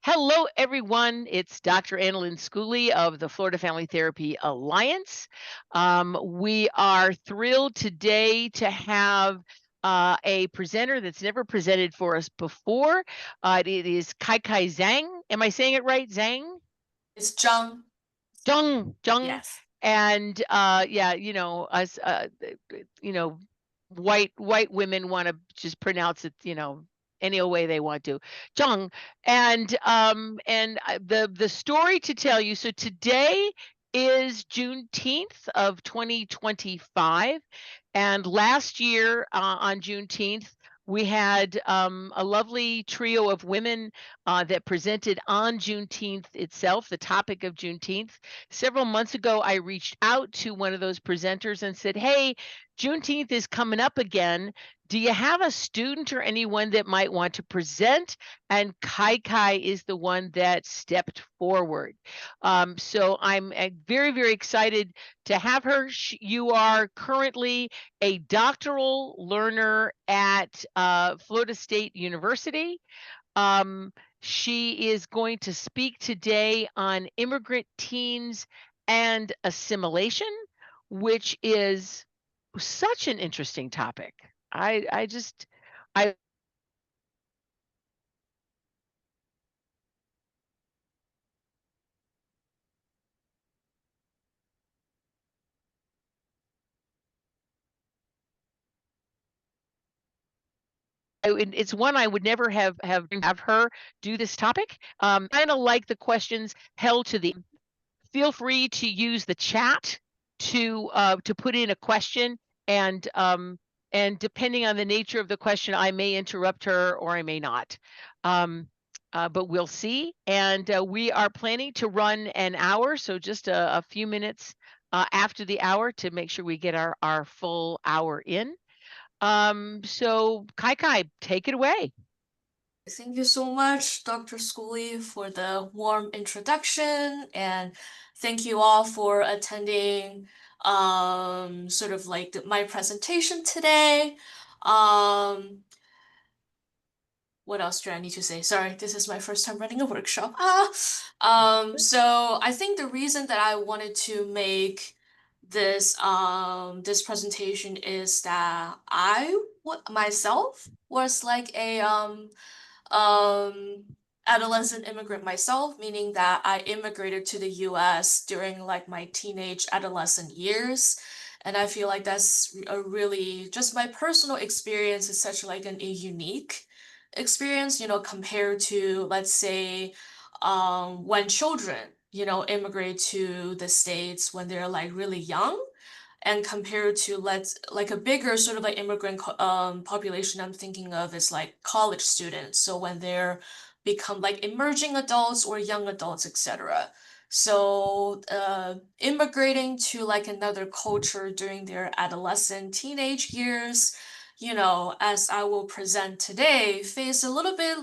Hello, everyone. It's Dr. Annalyn Schooley of the Florida Family Therapy Alliance. We are thrilled today to have a presenter that's never presented for us before. It is Kai Zhang. Am I saying it right? Zhang? It's Zhang. Zhang. Yes. And yeah, us, white women want to just pronounce it, any way they want to. Zhang. And the story to tell you. So today is Juneteenth of 2025, and last year on Juneteenth we had a lovely trio of women that presented on Juneteenth itself, the topic of Juneteenth. Several months ago, I reached out to one of those presenters and said, "Hey, Juneteenth is coming up again. Do you have a student or anyone that might want to present?" And Kai is the one that stepped forward. So I'm very, very excited to have her. You are currently a doctoral learner at Florida State University. Um, she is going to speak today on immigrant teens and assimilation, which is such an interesting topic. I just I it's one I would never have her do this topic. Kind of like the questions held to the. Feel free to use the chat to put in a question, and depending on the nature of the question, I may interrupt her or I may not. Um, but we'll see. And we are planning to run an hour, so just a few minutes after the hour to make sure we get our full hour in. So Kai, take it away. Thank you so much, Dr. Schooley, for the warm introduction, and thank you all for attending sort of like my presentation today. Um, what else do I need to say? Sorry, this is my first time running a workshop. So I think the reason that I wanted to make this presentation is that myself was like a um adolescent immigrant myself, meaning that I immigrated to the US during like my teenage adolescent years. And I feel like that's a really just my personal experience is such like a unique experience, compared to, let's say, when children, immigrate to the States when they're like really young, and compared to let's like a bigger sort of like immigrant population I'm thinking of is like college students. So when they're become like emerging adults or young adults, etc. So immigrating to like another culture during their adolescent teenage years, as I will present today, face a little bit,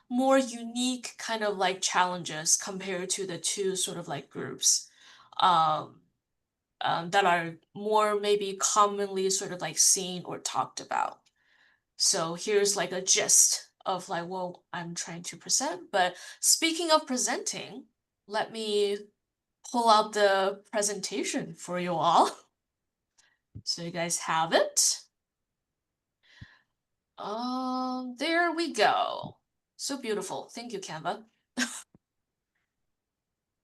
more unique kind of like challenges compared to the two sort of like groups. Um, that are more maybe commonly sort of like seen or talked about. So here's like a gist of like what I'm trying to present. But speaking of presenting, let me pull out the presentation for you all. So you guys have it. There we go. So beautiful. Thank you, Canva.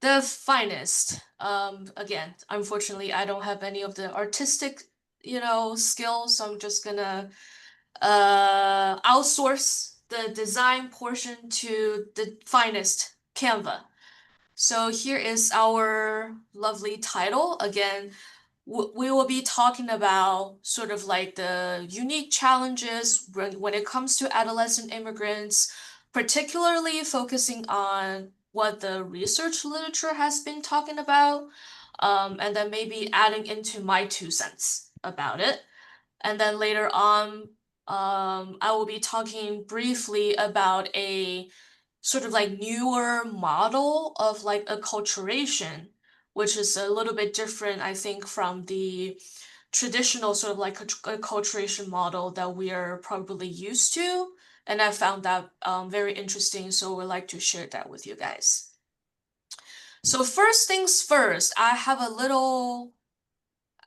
The finest. Again, unfortunately, I don't have any of the artistic, skills, so I'm just gonna outsource the design portion to the finest, Canva. So here is our lovely title. Again, we will be talking about sort of like the unique challenges when it comes to adolescent immigrants, particularly focusing on what the research literature has been talking about, and then maybe adding into my 2 cents about it. And then later on, I will be talking briefly about a sort of like newer model of like acculturation, which is a little bit different, I think, from the traditional sort of like acculturation model that we are probably used to. And I found that very interesting, so I would like to share that with you guys. So first things first, I have a little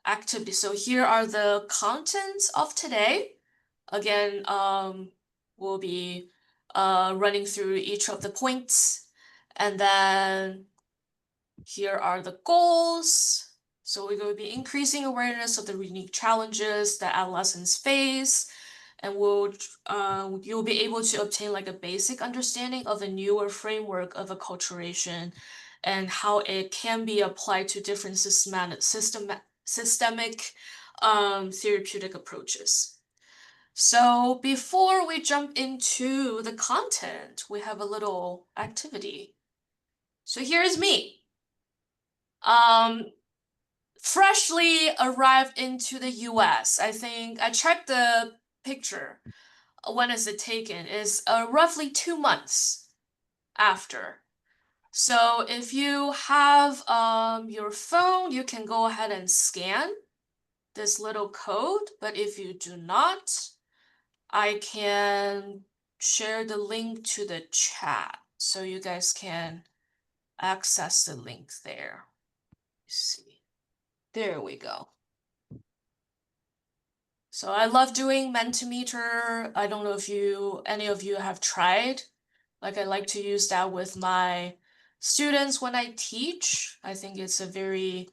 activity. So here are the contents of today. Again, we'll be running through each of the points, and then here are the goals. So we're going to be increasing awareness of the unique challenges that adolescents face, and you'll be able to obtain like a basic understanding of a newer framework of acculturation and how it can be applied to different systemic therapeutic approaches. So before we jump into the content, we have a little activity. So here's me. Um, Freshly arrived into the US. I think I checked the picture. When is it taken? Is roughly 2 months after. So if you have your phone, you can go ahead and scan this little code. But if you do not, I can share the link to the chat so you guys can access the link there. Let's see. There we go. So I love doing Mentimeter. I don't know if any of you have tried. Like I like to use that with my students when I teach. I think it's a very,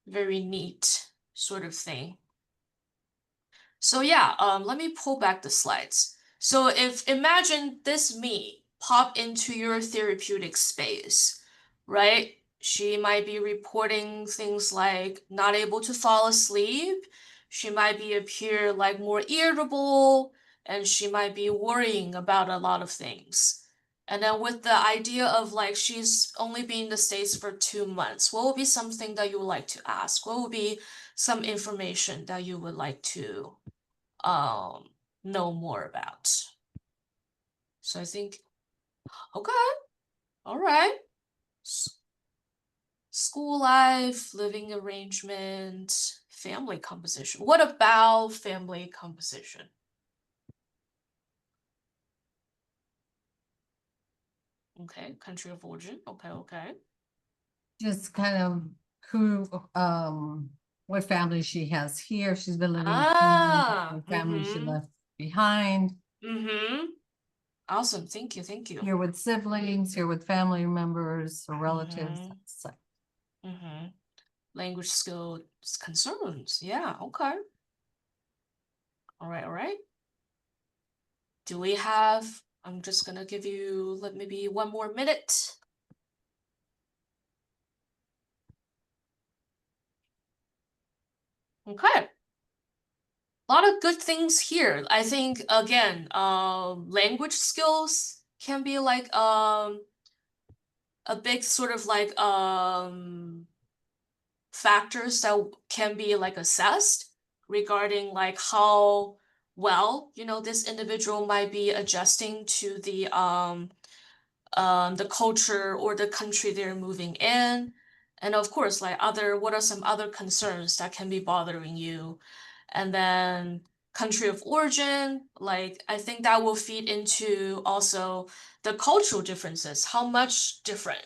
very neat sort of thing. So yeah, let me pull back the slides. So if imagine this me pop into your therapeutic space, right? She might be reporting things like not able to fall asleep. She might be appear like more irritable, and she might be worrying about a lot of things. And then with the idea of like she's only been in the States for 2 months, what would be something that you would like to ask? What would be some information that you would like to um know more about? So I think, okay, all right. School life, living arrangement, family composition. What about family composition? Okay, country of origin. Okay, okay. Just kind of who, what family she has here. She's been living here, Ah, what family she left behind. mm-hmm. Awesome. Thank you. Thank you. Here with siblings, here with family members or relatives. Mm-hmm. Language skills concerns. Yeah, okay. All right, all right. Do we have, I'm just gonna give you maybe 1 more minute. Okay. A lot of good things here. I think again, language skills can be like a big sort of like factors that can be like assessed regarding like how well, this individual might be adjusting to the culture or the country they're moving in. And of course, like what are some other concerns that can be bothering you? And then country of origin, like I think that will feed into also the cultural differences. How much different,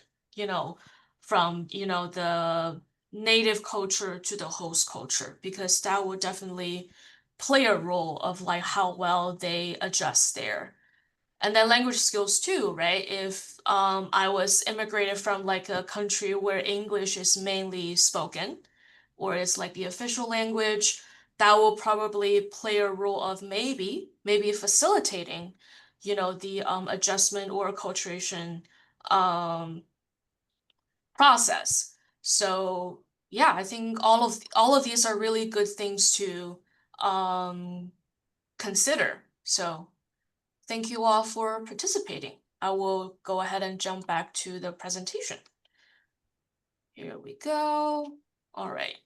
from, the native culture to the host culture, because that will definitely play a role of like how well they adjust there. And then language skills too, right? If I was immigrated from like a country where English is mainly spoken, or it's like the official language, that will probably play a role of maybe facilitating, the adjustment or acculturation process. So yeah, I think all of these are really good things to consider. So thank you all for participating. I will go ahead and jump back to the presentation. Here we go. All right.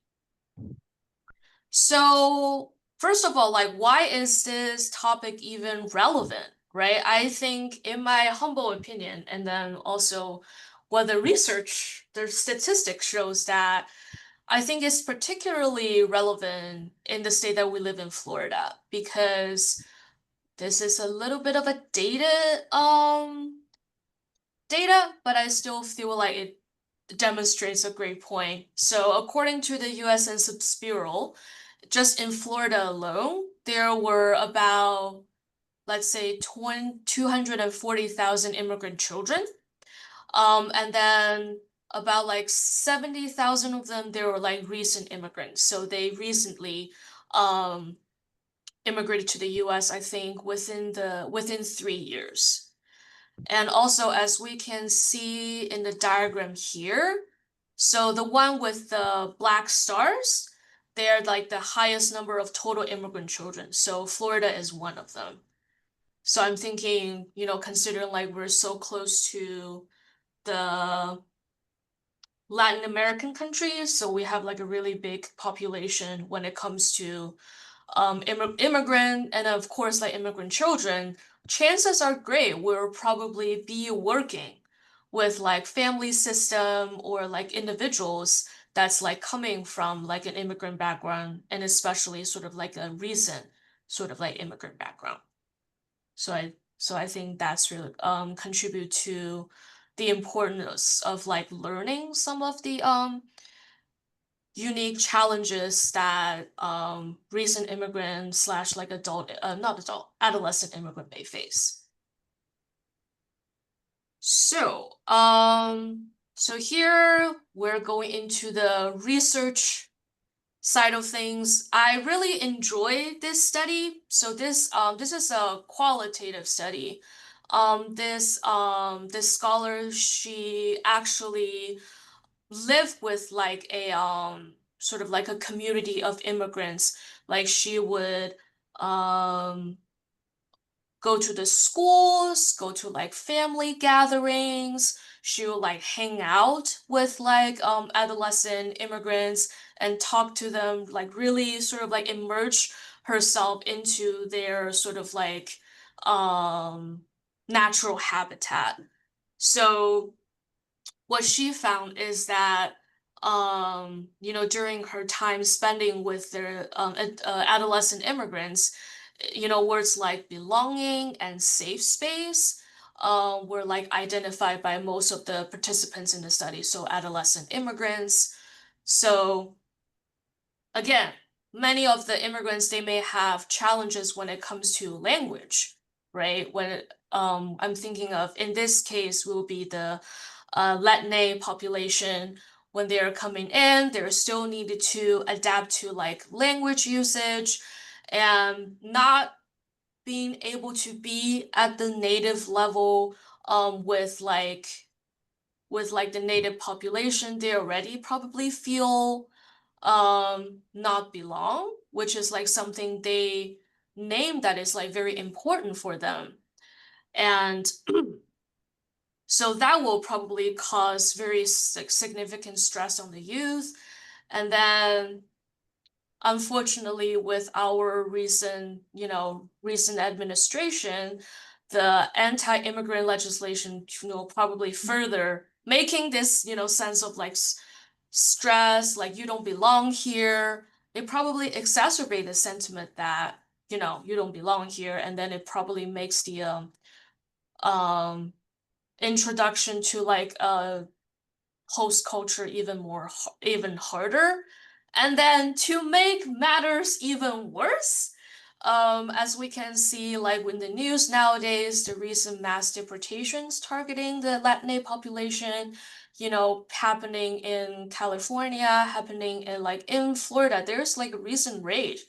So first of all, like, why is this topic even relevant, right? I think, in my humble opinion, and then also what the statistics shows that I think it's particularly relevant in the state that we live in, Florida, because this is a little bit of a dated data, but I still feel like it demonstrates a great point. So according to the US Census Bureau, just in Florida alone, there were about, let's say, 240,000 immigrant children. And then about like 70,000 of them, they were like recent immigrants. So they recently immigrated to the US, I think, within 3 years. And also, as we can see in the diagram here, so the one with the black stars, they're like the highest number of total immigrant children. So Florida is one of them. So I'm thinking, considering like we're so close to the Latin American countries, so we have like a really big population when it comes to immigrant and of course like immigrant children, chances are great we'll probably be working with like family system or like individuals that's like coming from like an immigrant background and especially sort of like a recent sort of like immigrant background. So I think that's really contribute to the importance of like learning some of the unique challenges that recent immigrant slash like not adult, adolescent immigrant may face. So here we're going into the research side of things. I really enjoyed this study. So this is a qualitative study. This scholar, she actually lived with like a sort of like a community of immigrants. Like she would go to the schools, go to like family gatherings. She would like hang out with like adolescent immigrants and talk to them, like really sort of like immerse herself into their sort of like natural habitat. So what she found is that during her time spending with their adolescent immigrants, words like belonging and safe space were like identified by most of the participants in the study, so adolescent immigrants. So again, many of the immigrants, they may have challenges when it comes to language, right? When I'm thinking of, in this case, will be the Latin population. When they're coming in, they're still needed to adapt to like language usage and not being able to be at the native level with like the native population. They already probably feel not belong, which is like something they name that is like very important for them. And so that will probably cause very significant stress on the youth. And then unfortunately, with our recent administration, the anti-immigrant legislation, probably further making this, sense of like stress, like you don't belong here. It probably exacerbates the sentiment that, you don't belong here. And then it probably makes the um introduction to like host culture even harder. And then to make matters even worse, as we can see like in the news nowadays, the recent mass deportations targeting the Latin population, happening in California, happening in Florida. There's like a recent raid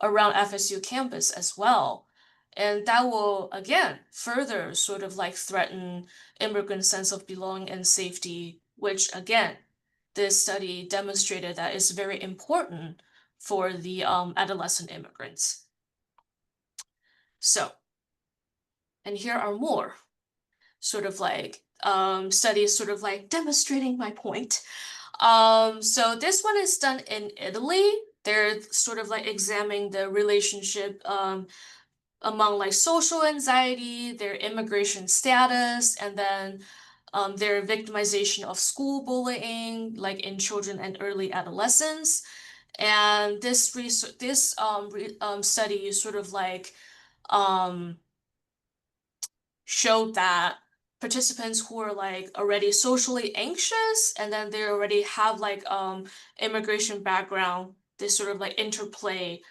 around FSU campus as well. And that will again further sort of like threaten immigrant sense of belonging and safety, which again, this study demonstrated that is very important for the adolescent immigrants. So, and here are more sort of like studies sort of like demonstrating my point. So this one is done in Italy. They're sort of like examining the relationship among like social anxiety, their immigration status, and then their victimization of school bullying, like in children and early adolescents. And this study sort of like showed that participants who are like already socially anxious and then they already have like immigration background, they sort of like interplay,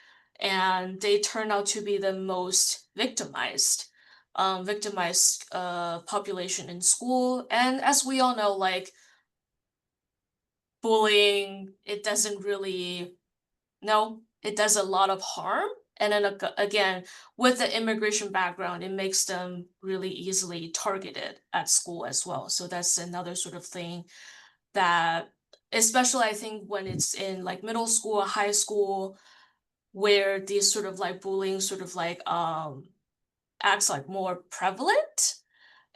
and they turn out to be the most victimized population in school. And as we all know, like bullying, it doesn't really, no, it does a lot of harm. And then again, with the immigration background, it makes them really easily targeted at school as well. So that's another sort of thing that, especially I think when it's in like middle school or high school, where these sort of like bullying sort of like acts like more prevalent.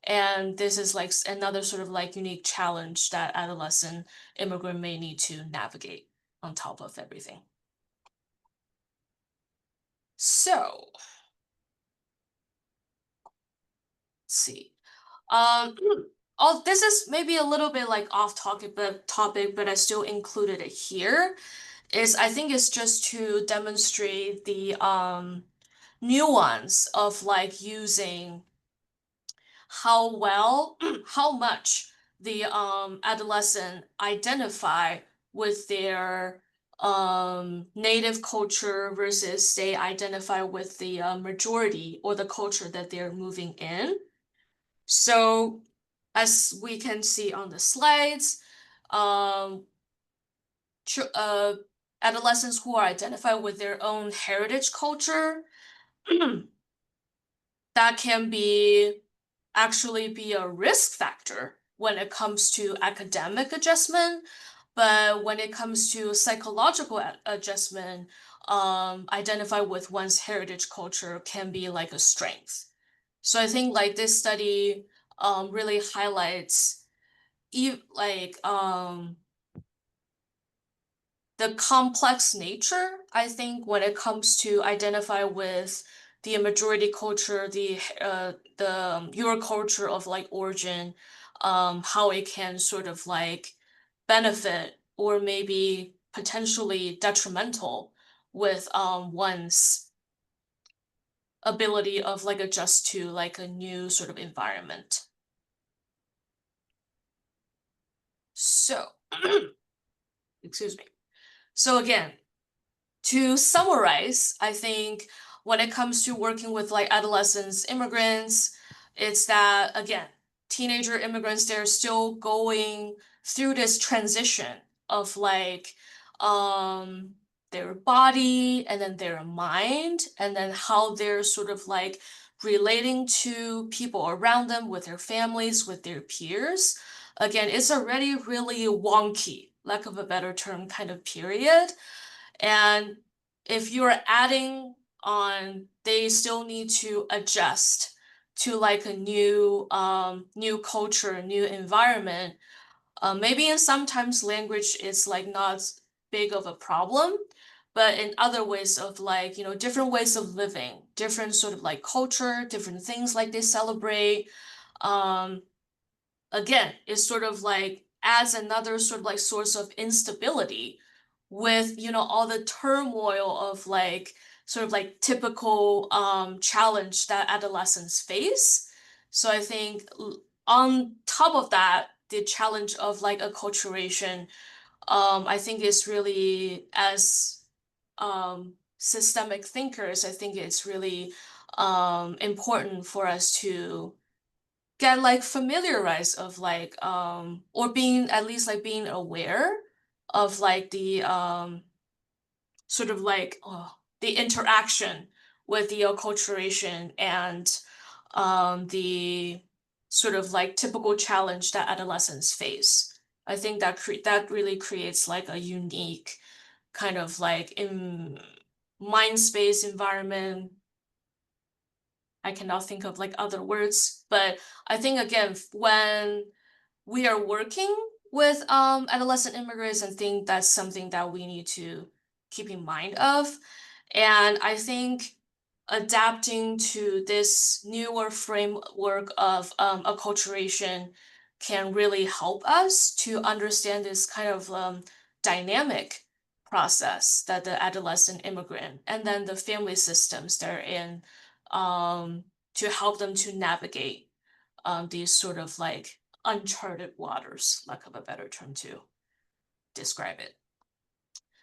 And this is like another sort of like unique challenge that adolescent immigrant may need to navigate on top of everything. So, let's see. Oh, this is maybe a little bit like off topic, but I still included it here. I think it's just to demonstrate the nuance of like using how much the adolescent identify with their native culture versus they identify with the majority or the culture that they're moving in. So as we can see on the slides, um, adolescents who are identified with their own heritage culture, that can actually be a risk factor when it comes to academic adjustment. But when it comes to psychological adjustment, identify with one's heritage culture can be like a strength. So I think like this study really highlights like the complex nature, I think, when it comes to identify with the majority culture, your culture of like origin, how it can sort of like benefit or maybe potentially detrimental with one's ability of like adjust to like a new sort of environment. So, excuse me. So again, to summarize, I think when it comes to working with like adolescents, immigrants, it's that again, teenager immigrants, they're still going through this transition of like their body and then their mind, and then how they're sort of like relating to people around them, with their families, with their peers. Again, it's already really wonky, lack of a better term, kind of period. And if you're adding on, they still need to adjust to like a new culture, new environment. Maybe in sometimes language is like not big of a problem, but in other ways of like, different ways of living, different sort of like culture, different things like they celebrate. Um, Again, it sort of like adds another sort of like source of instability with, all the turmoil of like sort of like typical challenge that adolescents face. So I think on top of that, the challenge of like acculturation, I think is really, as systemic thinkers, I think it's really important for us to get like familiarized of like or being at least like being aware of like the sort of like the interaction with the acculturation and the sort of like typical challenge that adolescents face. I think that really creates like a unique kind of like in mind space environment. I cannot think of like other words, but I think again, when we are working with adolescent immigrants, and think that's something that we need to keep in mind of. And I think adapting to this newer framework of acculturation can really help us to understand this kind of dynamic process that the adolescent immigrant and then the family systems they're in to help them to navigate these sort of like uncharted waters, lack of a better term to describe it.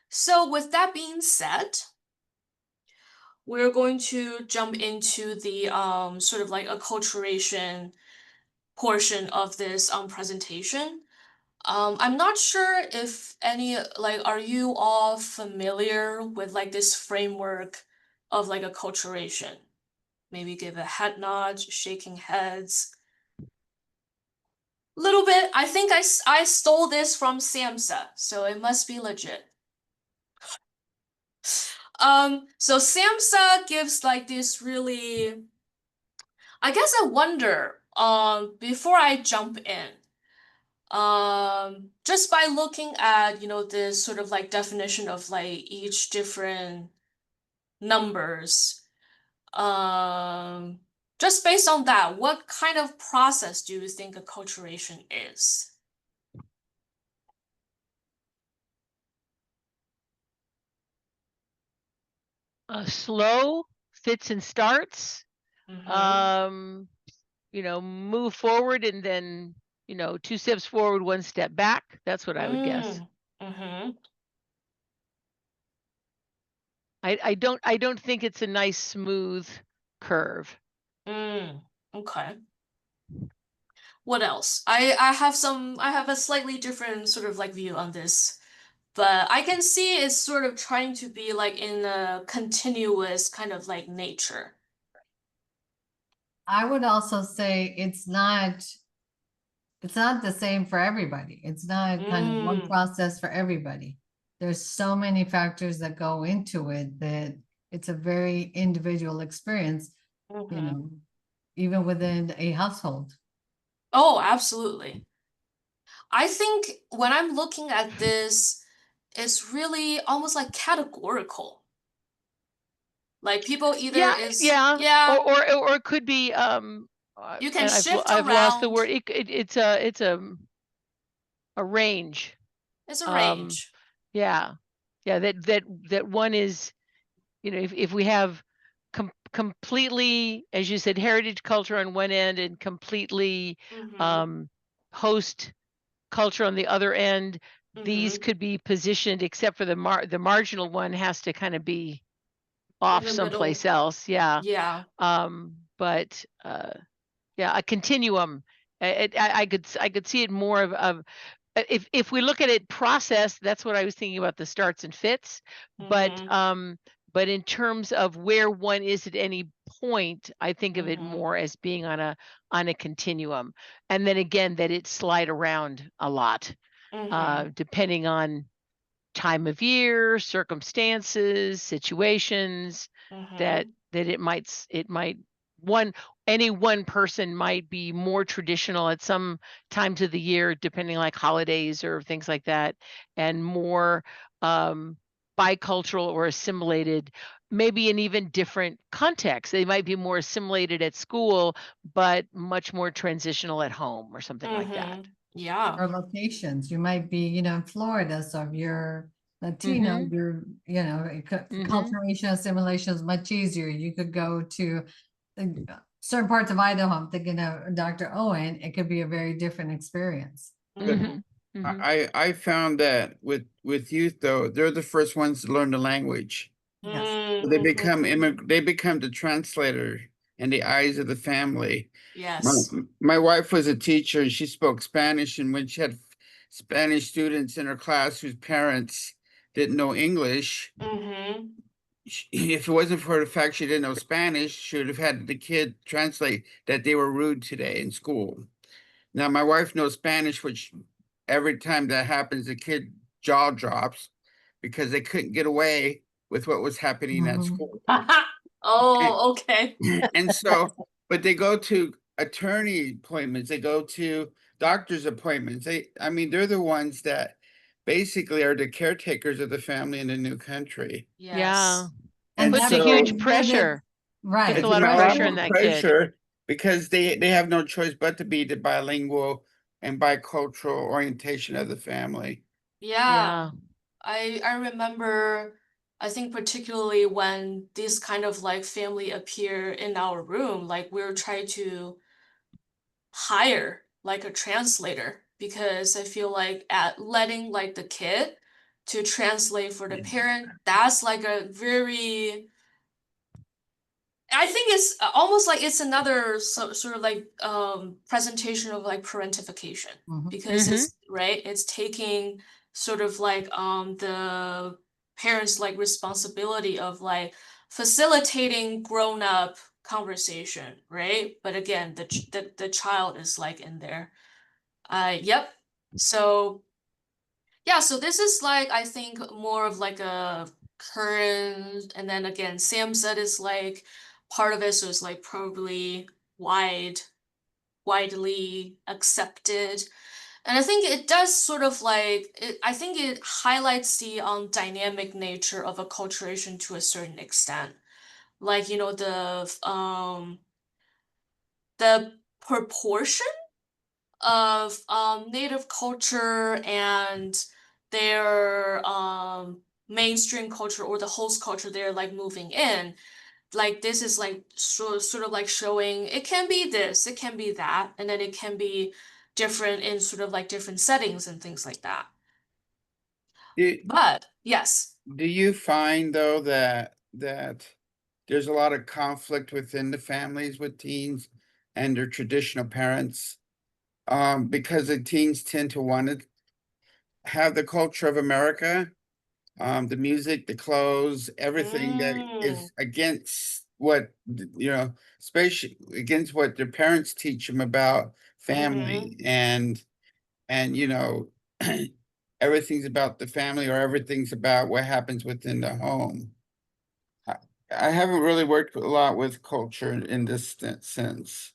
So with that being said, we're going to jump into the sort of like acculturation portion of this presentation. I'm not sure if any, like, are you all familiar with like this framework of like acculturation? Maybe give a head nod, shaking heads. Little bit. I think I stole this from SAMHSA, so it must be legit. So SAMHSA gives like this really, I guess I wonder, before I jump in, just by looking at, you know, this sort of like definition of like each different numbers, just based on that, what kind of process do you think acculturation is? Slow fits and starts. Mm-hmm. Move forward and then, 2 steps forward, 1 step back. That's what I would guess. Mm-hmm. I don't think it's a nice smooth curve. Okay. What else? I have a slightly different sort of like view on this, but I can see it's sort of trying to be like in a continuous kind of like nature. I would also say it's not the same for everybody. It's not kind of one process for everybody. There's so many factors that go into it that it's a very individual experience, you know, even within a household. Oh, absolutely. I think when I'm looking at this, it's really almost like categorical. Like people either Yeah. Or it could be you can shift I've lost the around. word. It's a range. It's a range. Yeah. That one is, if we have completely, as you said, heritage culture on one end and completely host culture on the other end, these could be positioned, except for the marginal one has to kind of be off someplace else. Yeah. Yeah. But yeah, a continuum. I could see it more of if we look at it process, that's what I was thinking about, the starts and fits. But in terms of where one is at any point, I think of it more as being on a continuum. And then again, that it slide around a lot, depending on time of year, circumstances, situations, that it might any one person might be more traditional at some times of the year, depending like holidays or things like that, and more bicultural or assimilated, maybe in even different contexts. They might be more assimilated at school, but much more transitional at home or something like that. Yeah. Or locations. You might be, in Florida, so if you're Latino, you're, acculturation assimilation is much easier. You could go to certain parts of Idaho. I'm thinking of Dr. Owen. It could be a very different experience. I found that with youth, though, they're the first ones to learn the language. Yes. So they become they become the translator in the eyes of the family. Yes. My wife was a teacher and she spoke Spanish, and when she had Spanish students in her class whose parents didn't know English, if it wasn't for the fact she didn't know Spanish, she would have had the kid translate that they were rude today in school. Now, my wife knows Spanish, which every time that happens, the kid jaw drops because they couldn't get away with what was happening at school. Oh, okay. And so, but they go to attorney appointments, they go to doctor's appointments. They're the ones that basically are the caretakers of the family in the new country. Yes. Yeah. And puts so a huge pressure. Right. Puts a lot of pressure on that kid. Because they have no choice but to be the bilingual and bicultural orientation of the family. Yeah. I remember I think particularly when this kind of like family appear in our room, like we're trying to hire like a translator, because I feel like at letting like the kid to translate for the parent, that's like a very, I think it's almost like it's another sort of like presentation of like parentification, because it's right, it's taking sort of like the parents like responsibility of like facilitating grown up conversation, right? But again, the child is like in there. Yep. So yeah, so this is like I think more of like a current, and then again, Sam said is like part of it, so it's like probably widely accepted. And I think it does sort of like I think it highlights the dynamic nature of acculturation to a certain extent. Like, you know, the proportion of native culture and their mainstream culture or the host culture they're like moving in, like this is like sort of like showing it can be this, it can be that, and then it can be different in sort of like different settings and things like that. But yes. Do you find though that there's a lot of conflict within the families with teens and their traditional parents? Because the teens tend to want to have the culture of America, the music, the clothes, everything that is against what, especially against what their parents teach them about family and everything's about the family or everything's about what happens within the home. I haven't really worked a lot with culture in this sense.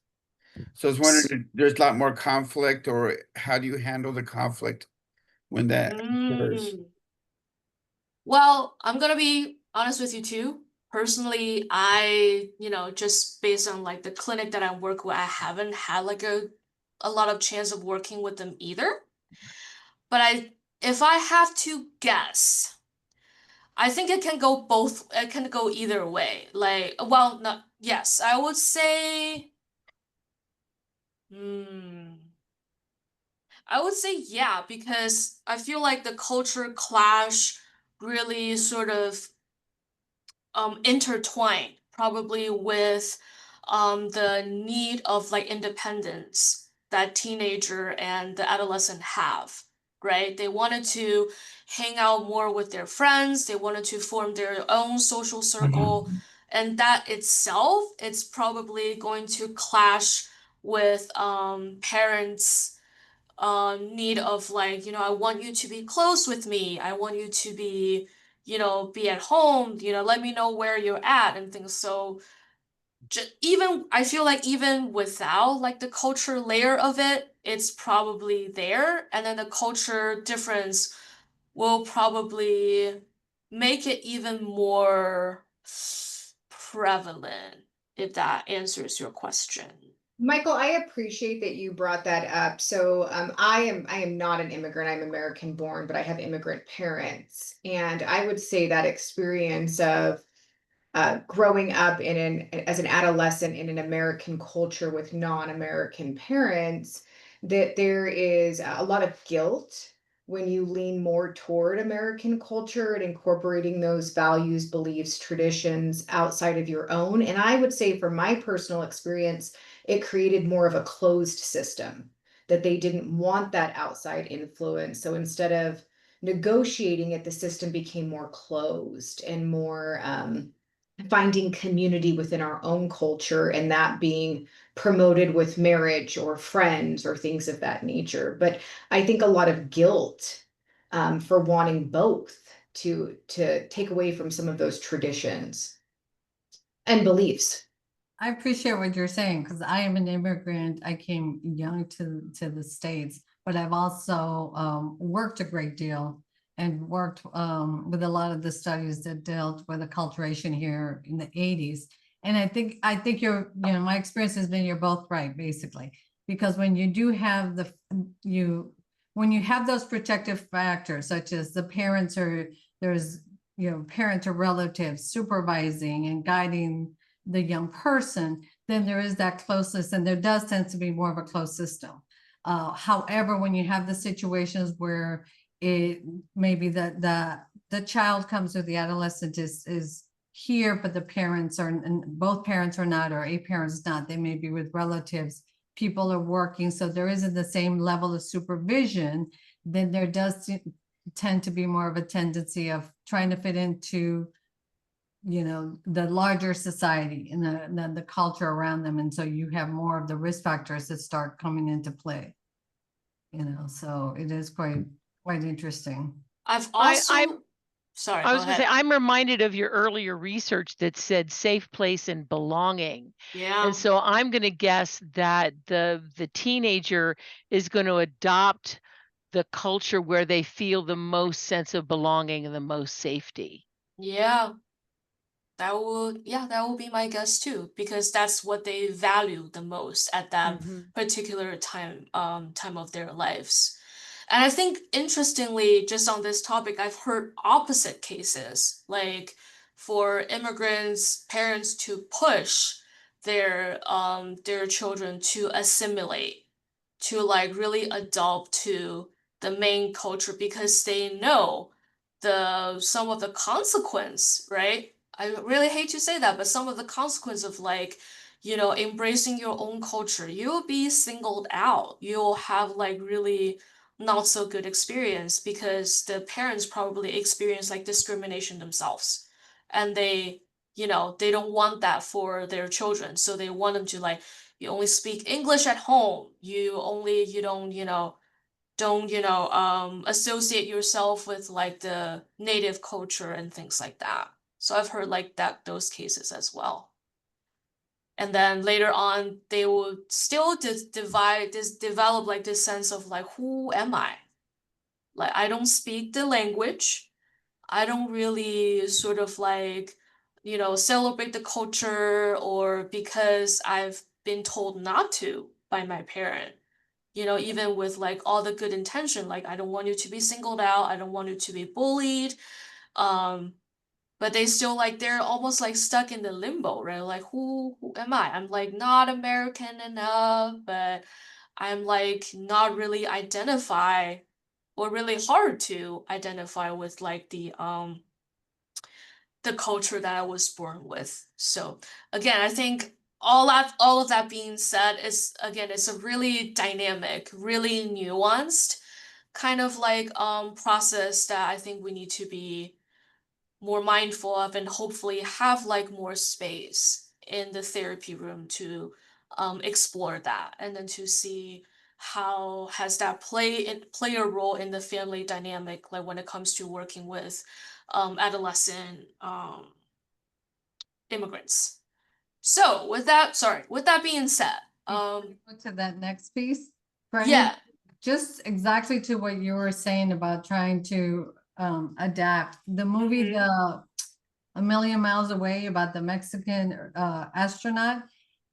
So I was wondering if there's a lot more conflict, or how do you handle the conflict when that occurs? Well, I'm gonna be honest with you too. Personally, I, just based on like the clinic that I work with, I haven't had like a lot of chance of working with them either. But if I have to guess, I think it can go either way. Like, well, not, yes, I would say, I would say yeah, because I feel like the culture clash really sort of intertwined probably with the need of like independence that teenager and the adolescent have, right? They wanted to hang out more with their friends, they wanted to form their own social circle, and that itself, it's probably going to clash with parents' need of like, I want you to be close with me. I want you to be, be at home, let me know where you're at and things. So even, I feel like even without like the culture layer of it, it's probably there. And then the culture difference will probably make it even more prevalent, if that answers your question. Michael, I appreciate that you brought that up. So I am not an immigrant. I'm American born, but I have immigrant parents. And I would say that experience of growing up as an adolescent in an American culture with non-American parents, that there is a lot of guilt when you lean more toward American culture and incorporating those values, beliefs, traditions outside of your own. And I would say from my personal experience, it created more of a closed system, that they didn't want that outside influence. So instead of negotiating it, the system became more closed and more finding community within our own culture, and that being promoted with marriage or friends or things of that nature. But I think a lot of guilt for wanting both to take away from some of those traditions and beliefs. I appreciate what you're saying, because I am an immigrant. I came young to the States, but I've also worked a great deal and worked with a lot of the studies that dealt with acculturation here in the 80s. And I think my experience has been you're both right, basically, because when you do have when you have those protective factors, such as the parents there's parent or relatives supervising and guiding the young person, then there is that closeness, and there does tend to be more of a closed system. However, when you have the situations where it maybe the child comes or the adolescent is here, but the parents are, and both parents are not, or a parent's not, they may be with relatives, people are working, so there isn't the same level of supervision, then there does tend to be more of a tendency of trying to fit into, the larger society and the culture around them. And so you have more of the risk factors that start coming into play, so it is quite interesting. I've also, sorry, I was go going to say, ahead. I'm reminded of your earlier research that said safe place and belonging. Yeah. And so I'm going to guess that the teenager is going to adopt the culture where they feel the most sense of belonging and the most safety. Yeah. That will be my guess too, because that's what they value the most at that particular time of their lives. And I think interestingly, just on this topic, I've heard opposite cases, like for immigrants, parents to push their children to assimilate, to like really adopt to the main culture because they know some of the consequence, right? I really hate to say that, but some of the consequence of like, embracing your own culture, you'll be singled out. You'll have like really not so good experience because the parents probably experience like discrimination themselves. And they don't want that for their children. So they want them to like, you only speak English at home. You don't associate yourself with like the native culture and things like that. So I've heard like that, those cases as well. And then later on they will still develop like this sense of like, who am I? Like, I don't speak the language. I don't really sort of like, celebrate the culture, or because I've been told not to by my parent. Even with like all the good intention, like I don't want you to be singled out, I don't want you to be bullied. But they still like, they're almost like stuck in the limbo, right? Like, who am I? I'm like not American enough, but I'm like not really identify, or really hard to identify with like the culture that I was born with. So again, I think all of that being said, is again, it's a really dynamic, really nuanced kind of like process that I think we need to be more mindful of, and hopefully have like more space in the therapy room to explore that, and then to see how has that play a role in the family dynamic, like when it comes to working with adolescent immigrants. So with that being said, Go to that next piece, Brennan. yeah, Just exactly to what you were saying about trying to adapt. The movie A Million Miles Away, about the Mexican astronaut,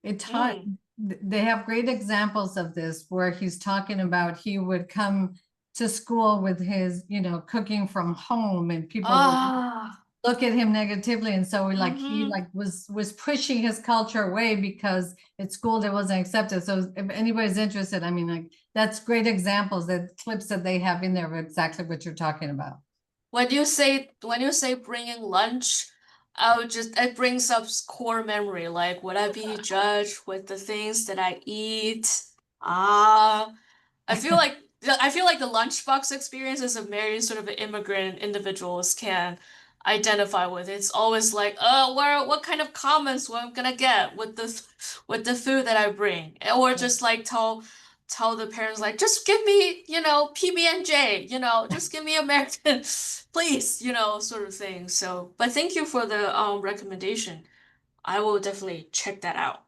they have great examples of this, where he's talking about he would come to school with his, cooking from home, and people would look at him negatively, and so he was pushing his culture away because at school it wasn't accepted. So if anybody's interested, I mean, like, that's great examples, that clips that they have in there of exactly what you're talking about. When you say bringing lunch, it brings up core memory. Like, would I be judged with the things that I eat? I feel like the lunchbox experience is a very sort of immigrant individuals can identify with. It's always like, what kind of comments what I'm gonna get with the food that I bring, or just like tell the parents like, just give me, PB&J, just give me American, please, sort of thing. So, but thank you for the recommendation. I will definitely check that out.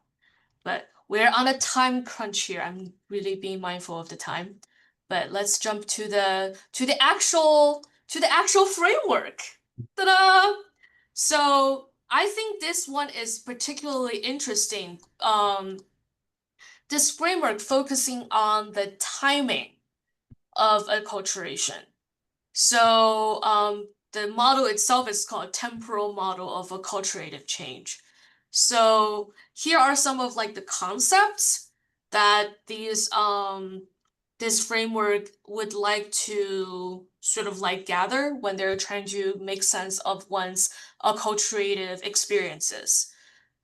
But we're on a time crunch here. I'm really being mindful of the time. But let's jump to the actual framework. Ta-da! So I think this one is particularly interesting. This framework focusing on the timing of acculturation. So the model itself is called temporal model of acculturative change. So here are some of like the concepts that this framework would like to sort of like gather when they're trying to make sense of one's acculturative experiences.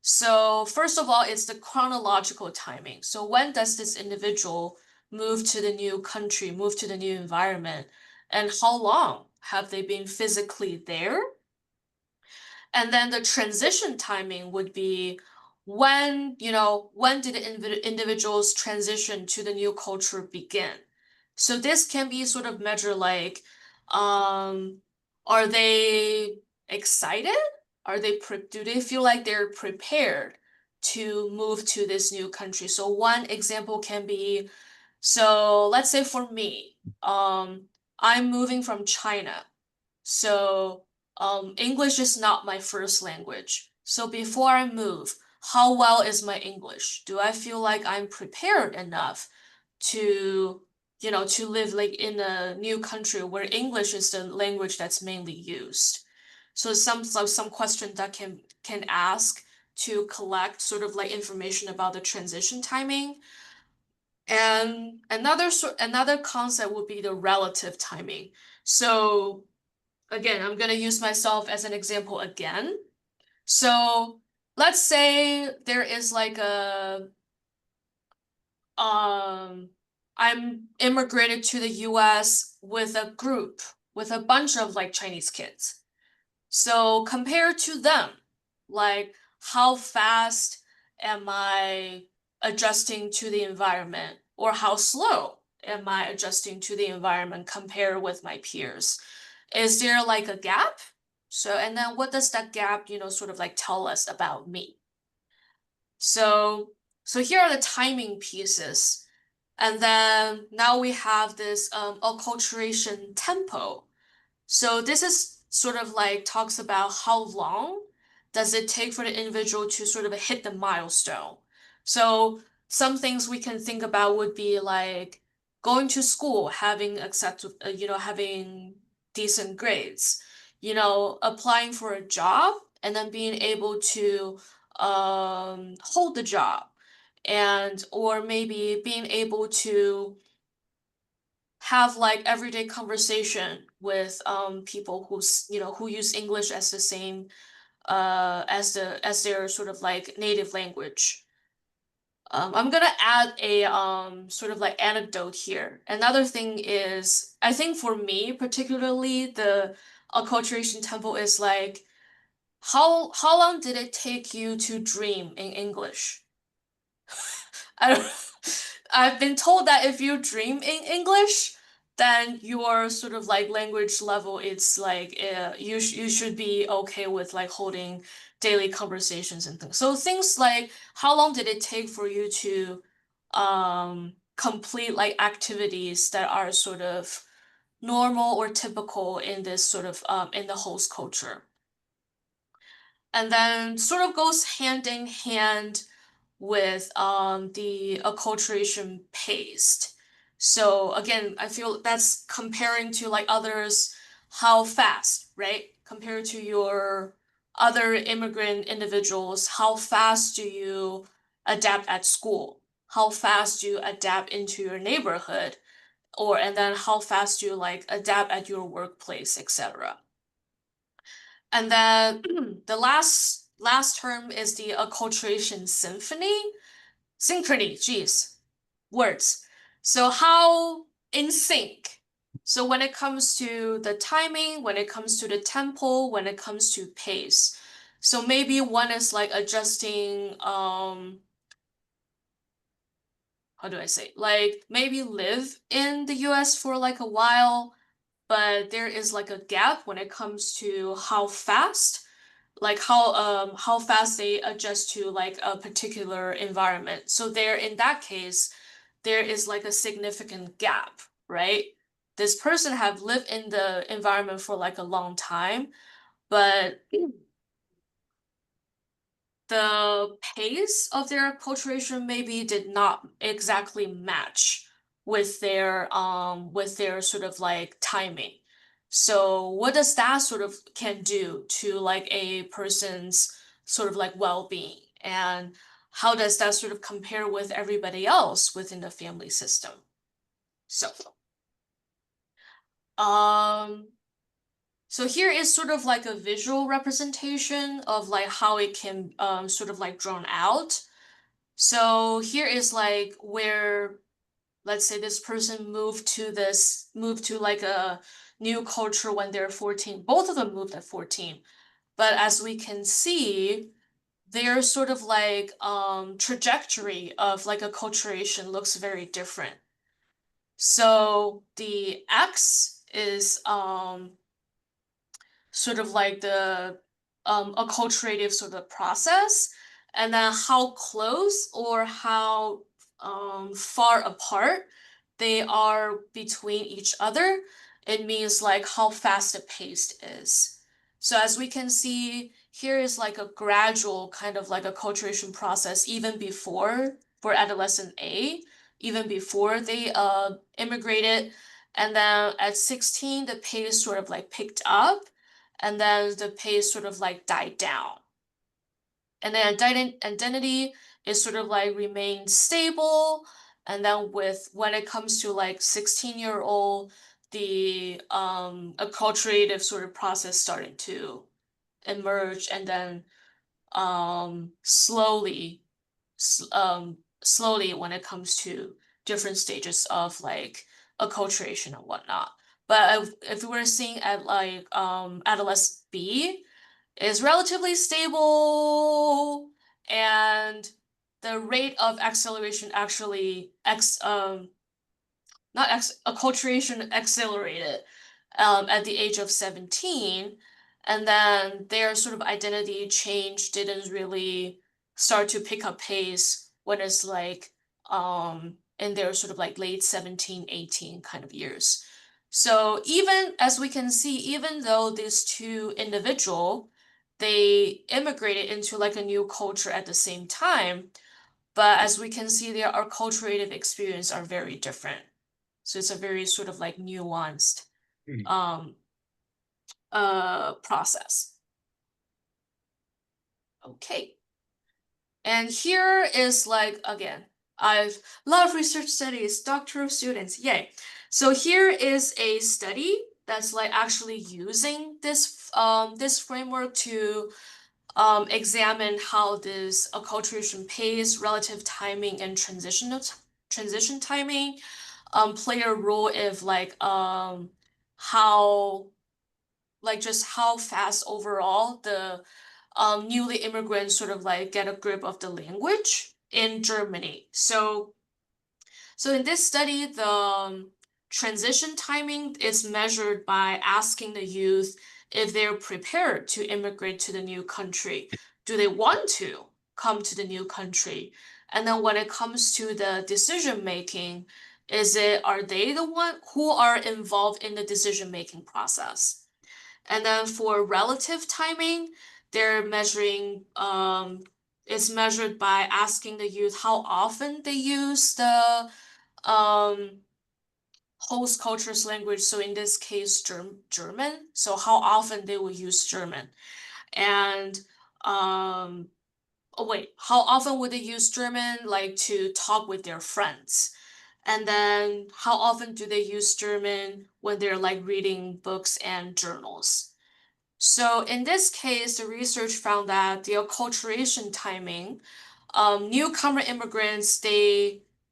So first of all, it's the chronological timing. So when does this individual move to the new country, move to the new environment, and how long have they been physically there? And then the transition timing would be when did the individual's transition to the new culture begin? So this can be sort of measured like, are they excited? Do they feel like they're prepared to move to this new country? So one example can be, so let's say for me, I'm moving from China. So English is not my first language. So before I move, how well is my English? Do I feel like I'm prepared enough to, to live like in a new country where English is the language that's mainly used? So some questions that can ask to collect sort of like information about the transition timing. And another concept would be the relative timing. So again, I'm going to use myself as an example again. So let's say there is like I'm immigrated to the US with a bunch of like Chinese kids. So compared to them, like how fast am I adjusting to the environment, or how slow am I adjusting to the environment compared with my peers? Is there like a gap? So, and then what does that gap, sort of like tell us about me? So here are the timing pieces. And then now we have this acculturation tempo. So this is sort of like talks about how long does it take for the individual to sort of hit the milestone. So some things we can think about would be like going to school, having having decent grades, applying for a job and then being able to hold the job, and or maybe being able to have like everyday conversation with people who use English as the same as their sort of like native language. I'm gonna add a sort of like anecdote here. Another thing is, I think for me particularly, the acculturation tempo is like, how long did it take you to dream in English? I don't, I've been told that if you dream in English, then your sort of like language level, it's like you should be okay with like holding daily conversations and things. So things like how long did it take for you to complete like activities that are sort of normal or typical in this sort of in the host culture. And then sort of goes hand in hand with the acculturation pace. So again, I feel that's comparing to like others, how fast, right? Compared to your other immigrant individuals, how fast do you adapt at school? How fast do you adapt into your neighborhood? And then how fast do you like adapt at your workplace, etc. And then the last term is the acculturation synchrony, geez, words. So how in sync. So when it comes to the timing, when it comes to the tempo, when it comes to pace. So maybe one is like adjusting, how do I say? Like maybe live in the US for like a while, but there is like a gap when it comes to how fast, like how fast they adjust to like a particular environment. So there, in that case, there is like a significant gap, right? This person have lived in the environment for like a long time, but the pace of their acculturation maybe did not exactly match with their sort of like timing. So what does that sort of can do to like a person's sort of like well-being, and how does that sort of compare with everybody else within the family system? So, so here is sort of like a visual representation of like how it can sort of like drawn out. So here is like where, let's say this person moved to like a new culture when they're 14. Both of them moved at 14. But as we can see, their sort of like trajectory of like acculturation looks very different. So the X is sort of like the acculturative sort of process, and then how close or how far apart they are between each other. It means like how fast the pace is. So as we can see, here is like a gradual kind of like acculturation process even before, for adolescent A, even before they immigrated. And then at 16, the pace sort of like picked up, and then the pace sort of like died down. And then identity is sort of like remained stable. And then when it comes to like 16-year-old, the acculturative sort of process started to emerge, and then slowly when it comes to different stages of like acculturation and whatnot. But if we're seeing at like adolescent B is relatively stable, and the rate of acceleration actually acculturation accelerated at the age of 17, and then their sort of identity change didn't really start to pick up pace when it's like in their sort of like late 17, 18 kind of years. So even as we can see, even though these two individuals, they immigrated into like a new culture at the same time, but as we can see, their acculturative experience are very different. So it's a very sort of like nuanced process. Okay. And here is like, again, I've a lot of research studies, doctoral students, yay. So here is a study that's like actually using this this framework to examine how this acculturation pace, relative timing, and transition timing play a role if like how like just how fast overall the newly immigrants sort of like get a grip of the language in Germany. So in this study, the transition timing is measured by asking the youth if they're prepared to immigrate to the new country. Do they want to come to the new country? And then when it comes to the decision making, are they the one who are involved in the decision making process? And then for relative timing, they're measuring it's measured by asking the youth how often they use the host culture's language. So in this case, German. So how often they will use German. And how often would they use German like to talk with their friends? And then how often do they use German when they're like reading books and journals? So in this case, the research found that the acculturation timing, newcomer immigrants,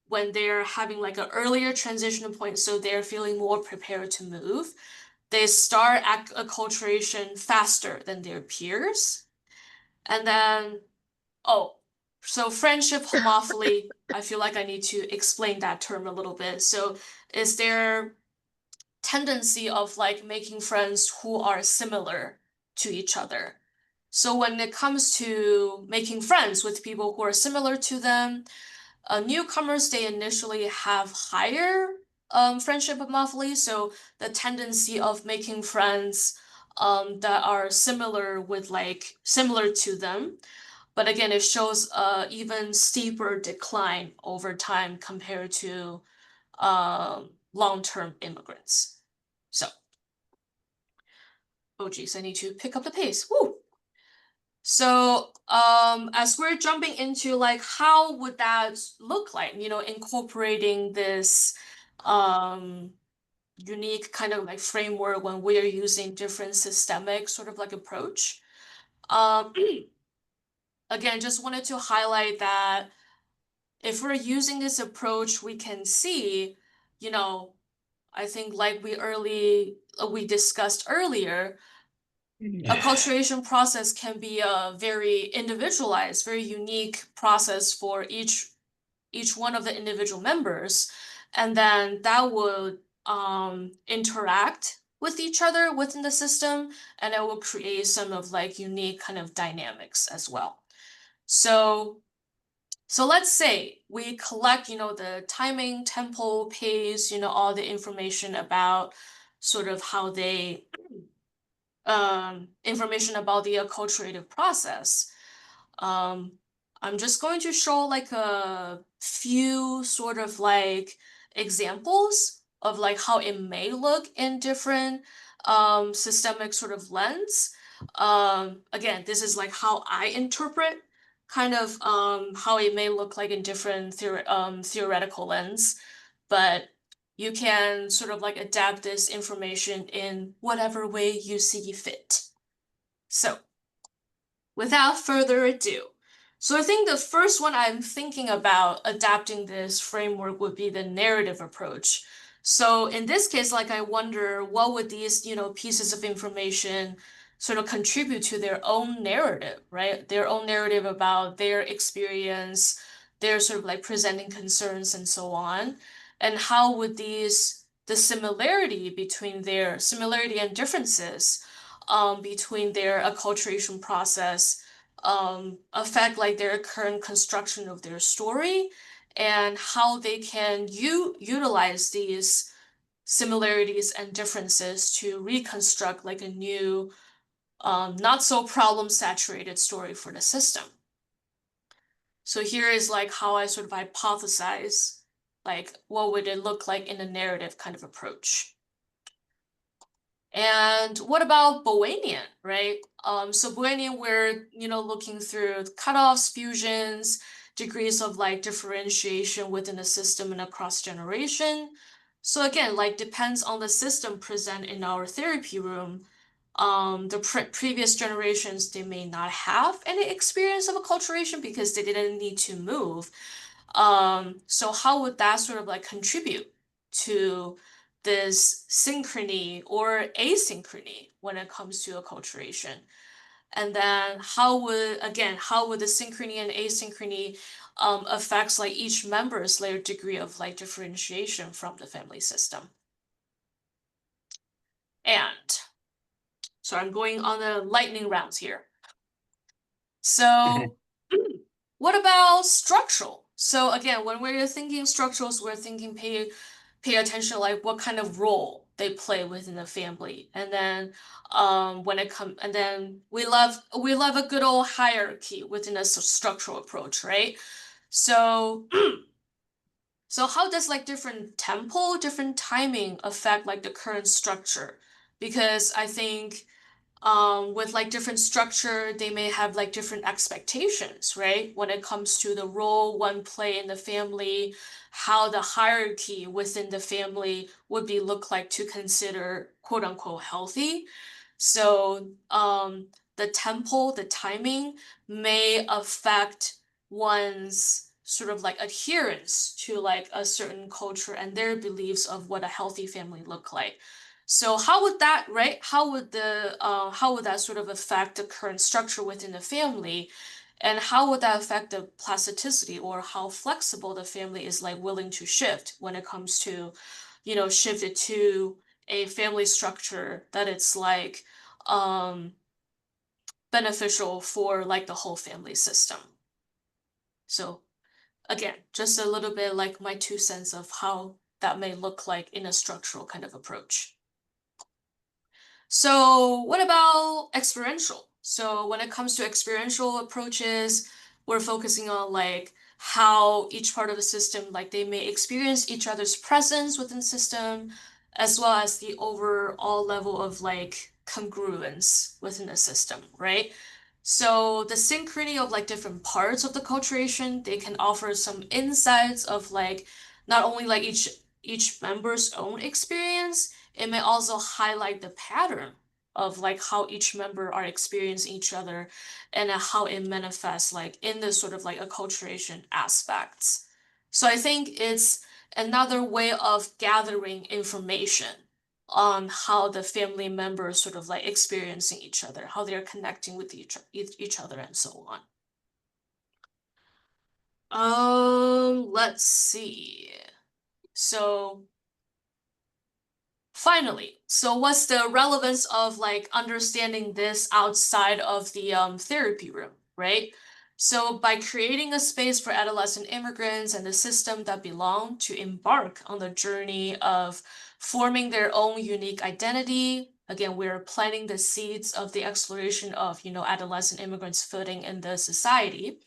when they're having like an earlier transition point, so they're feeling more prepared to move, they start acculturation faster than their peers. And then, so friendship homophily, I feel like I need to explain that term a little bit. So is there tendency of like making friends who are similar to each other. So when it comes to making friends with people who are similar to them, newcomers, they initially have higher friendship homophily. So the tendency of making friends that are similar to them. But again, it shows even steeper decline over time compared to long-term immigrants. So Oh geez, I need to pick up the pace. Woo! So, as we're jumping into like, how would that look like, incorporating this unique kind of like framework when we are using different systemic sort of like approach. Again, just wanted to highlight that if we're using this approach, we can see, I think like we discussed earlier, acculturation process can be a very individualized, very unique process for each one of the individual members, and then that would interact with each other within the system, and it will create some of like unique kind of dynamics as well. So let's say we collect, the timing, tempo, pace, all the information about sort of how they information about the acculturative process. I'm just going to show like a few sort of like examples of like how it may look in different systemic sort of lens. Again, this is like how I interpret kind of how it may look like in different theoretical lens, but you can sort of like adapt this information in whatever way you see fit. So, without further ado, so I think the first one I'm thinking about adapting this framework would be the narrative approach. So in this case, like I wonder what would these, pieces of information sort of contribute to their own narrative, right? Their own narrative about their experience, their sort of like presenting concerns and so on. And how would the similarity and differences between their acculturation process affect like their current construction of their story, and how they can utilize these similarities and differences to reconstruct like a new, not so problem saturated story for the system. So here is like how I sort of hypothesize like what would it look like in a narrative kind of approach. And what about Boolean, right? So Boolean, we're, looking through cutoffs, fusions, degrees of like differentiation within the system and across generation. So again, like depends on the system present in our therapy room. The previous generations, they may not have any experience of acculturation because they didn't need to move. So how would that sort of like contribute to this synchrony or asynchrony when it comes to acculturation? And then how would the synchrony and asynchrony affects like each member's layer degree of like differentiation from the family system? And so I'm going on the lightning rounds here. So what about structural? So again, when we're thinking structurals, we're thinking pay attention like what kind of role they play within the family. And then we love a good old hierarchy within a structural approach, right? So so how does like different tempo, different timing affect like the current structure? Because I think with like different structure, they may have like different expectations, right? When it comes to the role one play in the family, how the hierarchy within the family would be look like to consider quote unquote healthy. So the tempo, the timing may affect one's sort of like adherence to like a certain culture and their beliefs of what a healthy family look like. So how would that, right? How would that sort of affect the current structure within the family? And how would that affect the plasticity or how flexible the family is like willing to shift when it comes to, shift it to a family structure that it's like beneficial for like the whole family system. So again, just a little bit like my 2 cents of how that may look like in a structural kind of approach. So what about experiential? So when it comes to experiential approaches, we're focusing on like how each part of the system, like they may experience each other's presence within the system, as well as the overall level of like congruence within the system, right? So the synchrony of like different parts of the culturation, they can offer some insights of like not only like each member's own experience, it may also highlight the pattern of like how each member are experiencing each other and how it manifests like in this sort of like acculturation aspects. So I think it's another way of gathering information on how the family members sort of like experiencing each other, how they're connecting with each other, and so on. Let's see. So finally, so what's the relevance of like understanding this outside of the therapy room, right? So by creating a space for adolescent immigrants and the system that belong to embark on the journey of forming their own unique identity, again, we're planting the seeds of the exploration of, adolescent immigrants' footing in the society.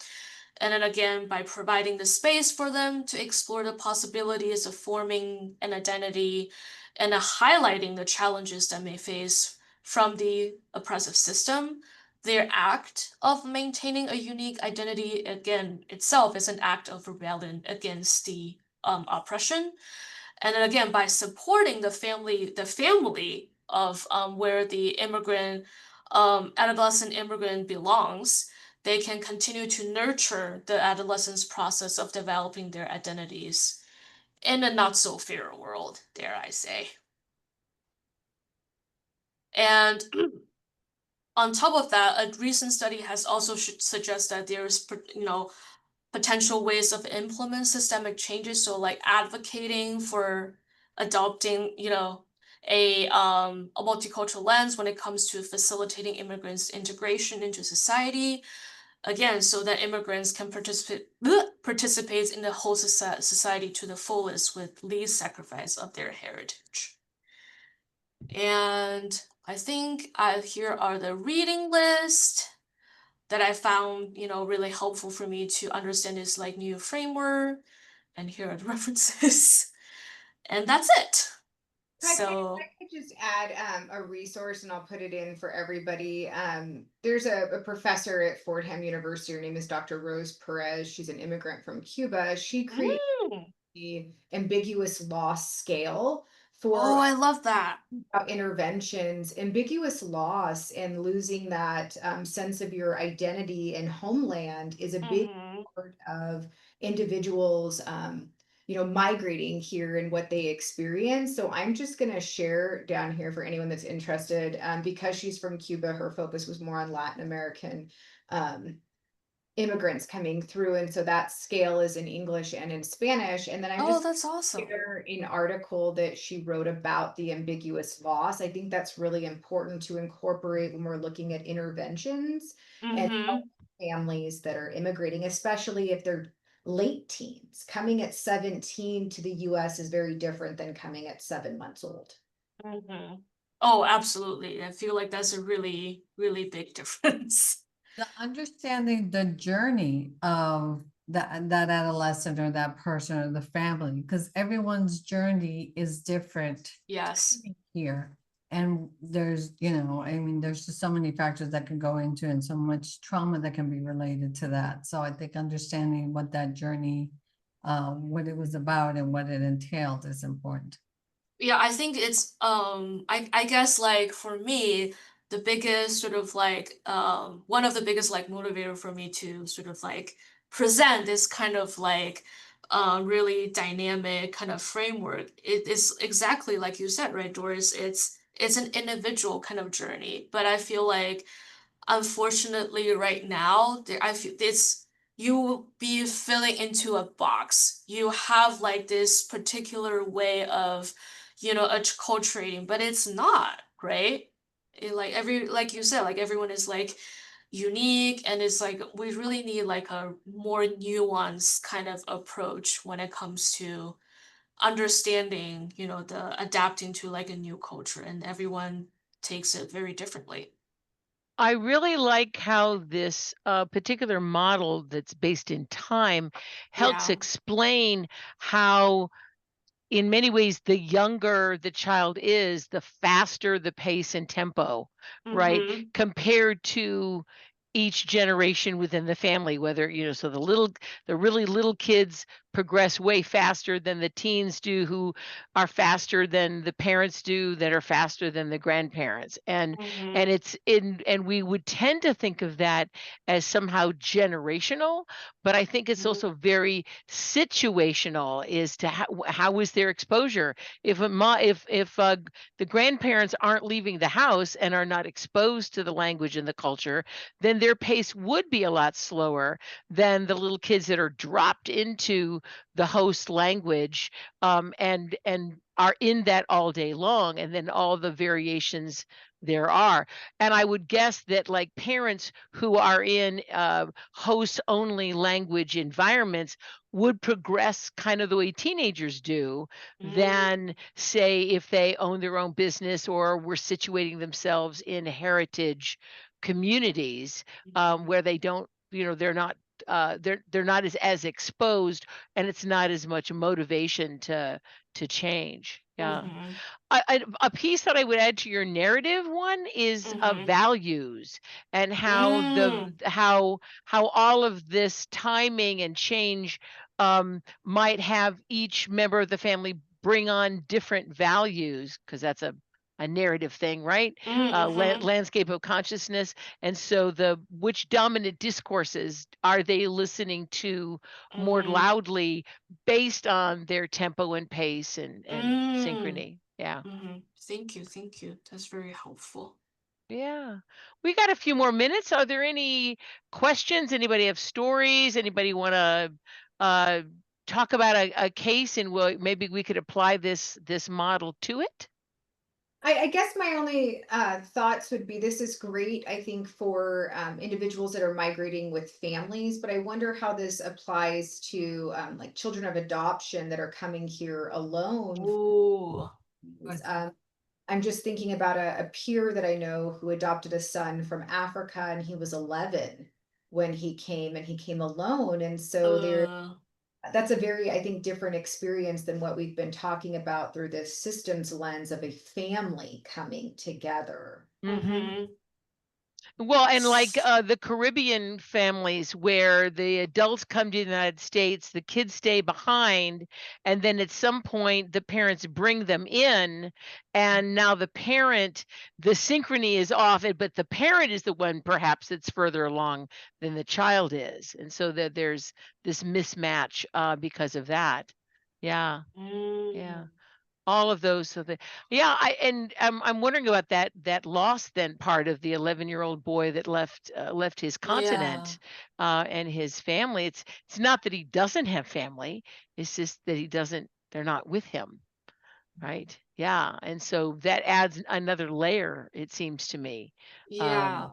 And then again, by providing the space for them to explore the possibilities of forming an identity and highlighting the challenges that may face from the oppressive system, their act of maintaining a unique identity, again, itself is an act of rebellion against the oppression. And then again, by supporting the family of where the adolescent immigrant belongs, they can continue to nurture the adolescence process of developing their identities in a not so fair world, dare I say. And on top of that, a recent study has also suggested that there's, potential ways of implement systemic changes. So like advocating for adopting, a multicultural lens when it comes to facilitating immigrants' integration into society. Again, so that immigrants can participate in the whole society to the fullest with least sacrifice of their heritage. And I think here are the reading list that I found, really helpful for me to understand this like new framework. And here are the references. And that's it. So I could just add a resource and I'll put it in for everybody. There's a professor at Fordham University. Her name is Dr. Rose Perez. She's an immigrant from Cuba. She created the ambiguous loss scale for I love that. Interventions. Ambiguous loss and losing that sense of your identity and homeland is a big part of individuals migrating here and what they experience. So I'm just going to share down here for anyone that's interested. Because she's from Cuba, her focus was more on Latin American immigrants coming through, and so that scale is in English and in Spanish. And then I'm just that's awesome. an article that she wrote about the ambiguous loss. I think that's really important to incorporate when we're looking at interventions and families that are immigrating, especially if they're late teens. Coming at 17 to the US is very different than coming at 7 months old. Oh, absolutely. I feel like that's a really, really big difference. The understanding the journey of that adolescent or that person or the family, because everyone's journey is different. Yes. Here. And there's, there's just so many factors that can go into and so much trauma that can be related to that. So I think understanding what that journey, what it was about and what it entailed is important. Yeah, I think it's I guess like for me, the biggest sort of like one of the biggest like motivator for me to sort of like present this kind of like really dynamic kind of framework. It is exactly like you said, right, Doris? It's an individual kind of journey, but I feel like unfortunately right now I feel it's you will be filling into a box. You have like this particular way of acculturating, but it's not, right? Like you said, like everyone is like unique, and it's like we really need like a more nuanced kind of approach when it comes to understanding, the adapting to like a new culture, and everyone takes it very differently. I really like how this particular model that's based in time helps explain how in many ways, the younger the child is, the faster the pace and tempo, right? Mhm. Compared to each generation within the family, whether, so the really little kids progress way faster than the teens do, who are faster than the parents do, that are faster than the grandparents. And Mhm. and we would tend to think of that as somehow generational, but I think it's Mhm. also very situational, is to how is their exposure. If the grandparents aren't leaving the house and are not exposed to the language and the culture, then their pace would be a lot slower than the little kids that are dropped into the host language, and are in that all day long, and then all the variations there are. And I would guess that, like, parents who are in host only language environments would progress kind of the way teenagers do, than, say, if they own their own business or were situating themselves in heritage communities, where they don't, they're not as exposed, and it's not as much motivation to change. Yeah. Mhm. A piece that I would add to your narrative one is Mhm. values, and how Mm. how all of this timing and change might have each member of the family bring on different values, because that's a narrative thing, right? Mhm. Landscape of consciousness. And so, the which dominant discourses are they listening to more Mhm. loudly, based on their tempo and pace and Mm. synchrony. Yeah. Mhm. Thank you. Thank you. That's very helpful. Yeah. We got a few more minutes. Are there any questions? Anybody have stories? Anybody want to uh, talk about a case, and maybe we could apply this model to it? I guess my only thoughts would be this is great, I think, for individuals that are migrating with families, but I wonder how this applies to like children of adoption that are coming here alone. Ooh. Um, I'm just thinking about a peer that I know who adopted a son from Africa, and he was 11 when he came, and he came alone. And so Uh. that's a very, I think, different experience than what we've been talking about through this systems lens of a family coming together. Hmm. Mhm. Well, and like the Caribbean families, where the adults come to the United States, the kids stay behind, and then at some point the parents bring them in, and now the synchrony is off, but the parent is the one perhaps that's further along than the child is, and so that there's this mismatch because of that. Yeah, yeah. Mm. All of those, so that, yeah, I'm wondering about that loss then, part of the 11-year-old boy that left his Yeah. continent, and his family. It's not that he doesn't have family, it's just that they're not with him, right? Yeah, and so that adds another layer, it seems to me, Yeah.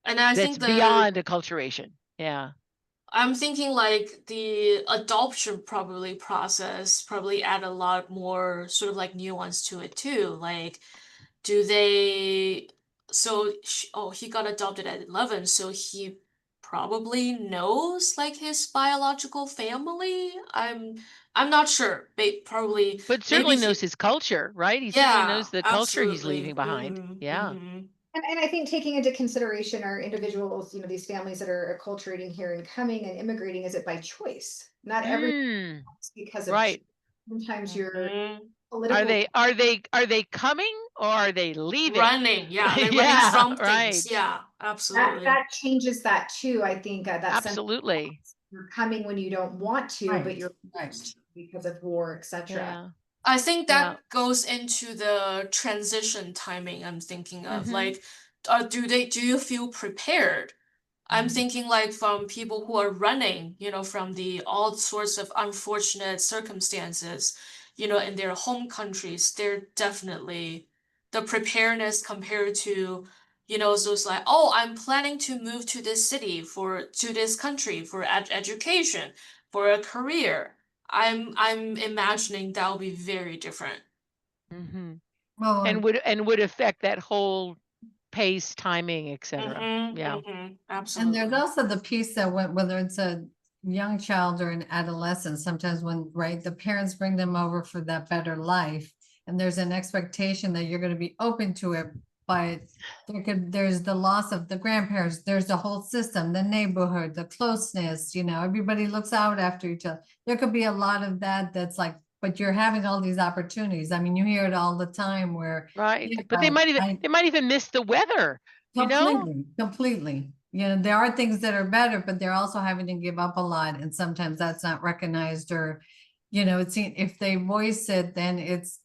And I that's think the beyond acculturation. Yeah. I'm thinking like the adoption probably process probably add a lot more sort of like nuance to it too. Like, do they, oh, he got adopted at 11, so he probably knows like his biological family. I'm not sure. Probably But maybe certainly knows he, his culture, right? He certainly yeah, knows the culture he's leaving absolutely. behind. Yeah. And I think taking into consideration our individuals, these families that are acculturating here and coming and immigrating, is it by choice? Not every Mm, because of right. sometimes your Mhm. Are political they coming, or are they leaving? Running, yeah, like running Yeah, from things. right. Yeah, that absolutely. that changes that too. I think that sense Absolutely. you're coming when you don't want to, but Right, you're right. forced to because of war, etc. Yeah. I think Yeah. that goes into the transition timing I'm thinking of. Mhm. Like, do you feel prepared? I'm Mhm. thinking like from people who are running, from the all sorts of unfortunate circumstances, in their home countries, they're definitely the preparedness compared to, those like, oh, I'm planning to move to this city to this country for education, for a career. I'm imagining that'll be very different. Mhm. Well, And would affect that whole pace, timing, etc. Mm-hmm, Yeah. mm-hmm, and there's absolutely. also the piece that whether it's a young child or an adolescent, sometimes when, right, the parents bring them over for that better life, and there's an expectation that you're going to be open to it, but there's the loss of the grandparents, there's the whole system, the neighborhood, the closeness, everybody looks out after each other. There could be a lot of that's like, but you're having all these opportunities. I mean, you hear it all the time where, Right. yeah, But they might even miss the weather, completely. There are things that are better, but they're also having to give up a lot, and sometimes that's not recognized, or, it's, if they voice it, then it's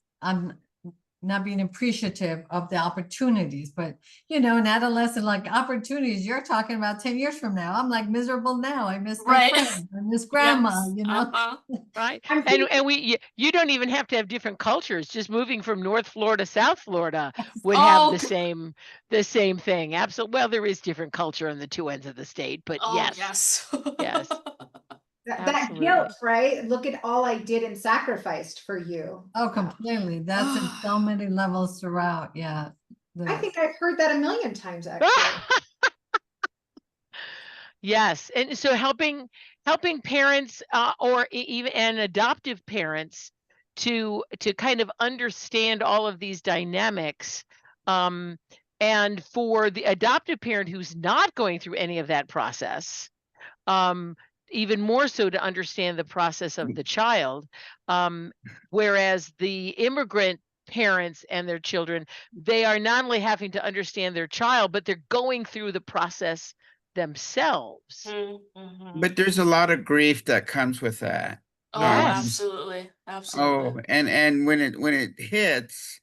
not being appreciative of the opportunities. But an adolescent, like, opportunities, you're talking about 10 years from now. I'm like miserable now. I miss my Right. friends, I miss grandma, Yes. right? I'm And thinking- you don't even have to have different cultures. Just moving from North Florida, South Florida would have Oh, the same thing. Absolutely. Well, there is different culture on the two ends of the state, but oh, yes, yes. yes, that guilt, absolutely. right? Look at all I did and sacrificed for you. Oh, completely. That's in so many levels throughout. Yeah. I think I've heard that a million times, actually. Yes, and so helping parents or even and adoptive parents to kind of understand all of these dynamics, um, and for the adoptive parent who's not going through any of that process, um, even more so to understand the process of the child, um, whereas the immigrant parents and their children, they are not only having to understand their child, but they're going through the process themselves. Mm-hmm. But there's a lot of grief that comes with that. Oh, Yes. absolutely. Absolutely. And when it hits,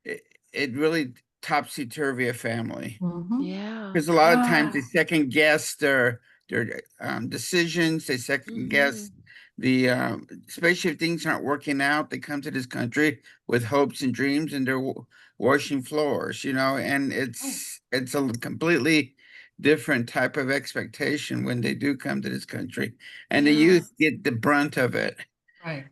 it really topsy-turvy a family. Mhm. Yeah. Because a lot of times they second guess their decisions. They second guess especially if things aren't working out. They come to this country with hopes and dreams, and they're washing floors, and it's a completely different type of expectation when they do come to this country, and the Yeah. youth get the brunt of it. Right.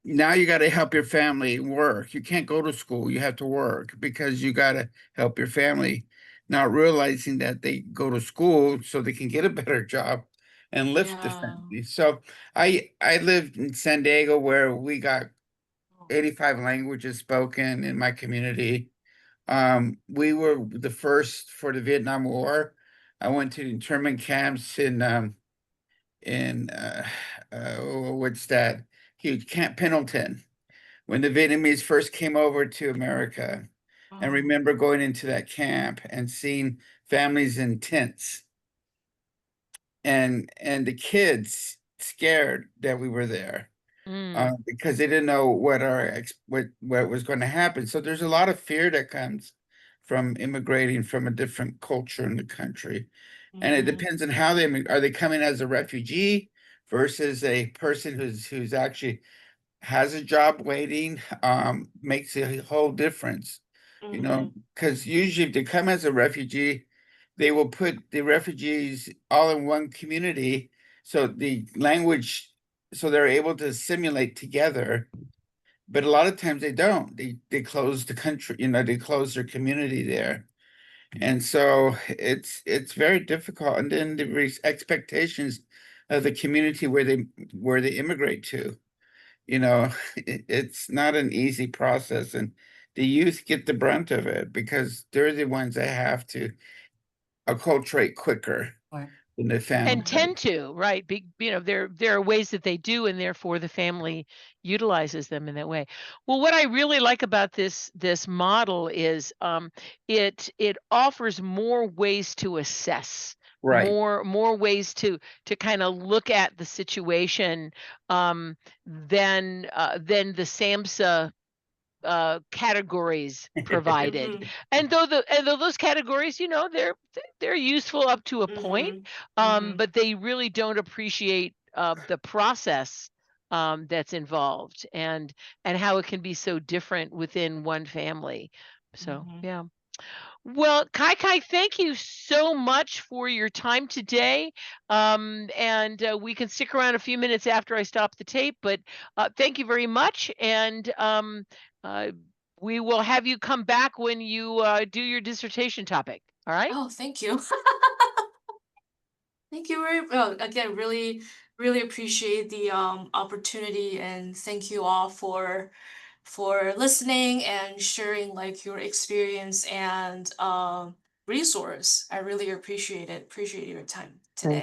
Now you got to help your family work. You can't go to school. You have to work because you got to help your family, not realizing that they go to school so they can get a better job and lift the Yeah. family. So I lived in San Diego where we got 85 languages spoken in my community. We were the first for the Vietnam War. I went to the internment camps in what's that huge Camp Pendleton when the Vietnamese first came over to America. And remember going into that camp and seeing families in tents and the kids scared that we were there because they didn't know what was going to happen. So there's a lot of fear that comes from immigrating from a different culture in the country. And it depends on how are they coming as a refugee versus a person who's actually has a job waiting, makes a whole difference, because usually if they come as a refugee, they will put the refugees all in one community, so the language, so they're able to assimilate together. But a lot of times they don't. They close the country, they close their community there. And so it's very difficult. And then the expectations of the community where they immigrate to, it's not an easy process, and the youth get the brunt of it because they're the ones that have to acculturate quicker Right. than the family. And tend to, right? There are ways that they do, and therefore the family utilizes them in that way. Well, what I really like about this model is it offers more ways to assess, Right. more ways to kind of look at the situation than the SAMHSA categories provided. And though those categories, they're useful up to a point, but they really don't appreciate the process that's involved, and how it can be so different within one family. So yeah. Well, Kai, thank you so much for your time today. And we can stick around a few minutes after I stop the tape, but thank you very much. And uh, we will have you come back when you do your dissertation topic. All right? Oh, thank you. Thank you very well. Again, really appreciate the opportunity, and thank you all for listening and sharing like your experience and resource. I really appreciate it. Appreciate your time today.